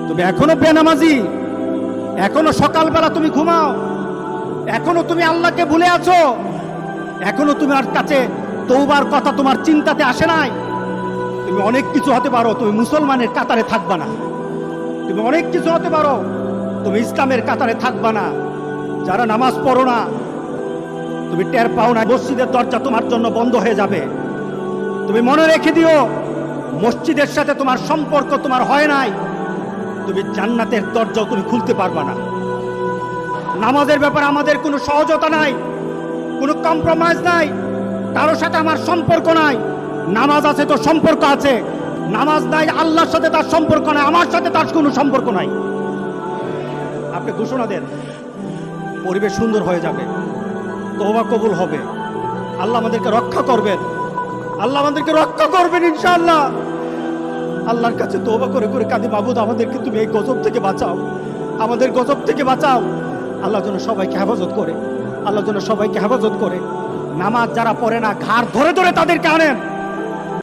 তুমি এখনো বেনামাজি, এখনো সকালবেলা তুমি ঘুমাও, এখনো তুমি আল্লাহকে ভুলে আছো, এখনো তোমার কাছে তওবার কথা তোমার চিন্তাতে আসে নাই। তুমি অনেক কিছু হতে পারো, তুমি মুসলমানের কাতারে থাকবা না। তুমি অনেক কিছু হতে পারো, তুমি ইসলামের কাতারে থাকবা না। যারা নামাজ পড়ো না, তুমি টের পাও না, মসজিদের দরজা তোমার জন্য বন্ধ হয়ে যাবে। তুমি মনে রেখে দিও, মসজিদের সাথে তোমার সম্পর্ক তোমার হয় নাই, তুমি জান্নাতের দরজাও তুমি খুলতে পারবা না। নামাজের ব্যাপারে আমাদের কোনো সহজতা নাই, কোনো কম্প্রোমাইজ নাই, কারোর সাথে আমার সম্পর্ক নাই। নামাজ আছে তো সম্পর্ক আছে, নামাজ নাই আল্লাহর সাথে তার সম্পর্ক নাই, আমার সাথে তার কোনো সম্পর্ক নাই। আপনি ঘোষণা দেন, পরিবেশ সুন্দর হয়ে যাবে, তওবা কবুল হবে, আল্লাহ আমাদেরকে রক্ষা করবেন, আল্লাহ আমাদেরকে রক্ষা করবেন ইনশাআল্লাহ। আল্লাহর কাছে তওবা করে করে কাঁদি, মাবুদ আমাদেরকে তুমি এই গজব থেকে বাঁচাও, আমাদের গজব থেকে বাঁচাও। আল্লাহ যেন সবাইকে হেফাজত করে, আল্লাহ যেন সবাইকে হেফাজত করে। নামাজ যারা পড়ে না, ঘাড় ধরে ধরে তাদেরকে আনেন।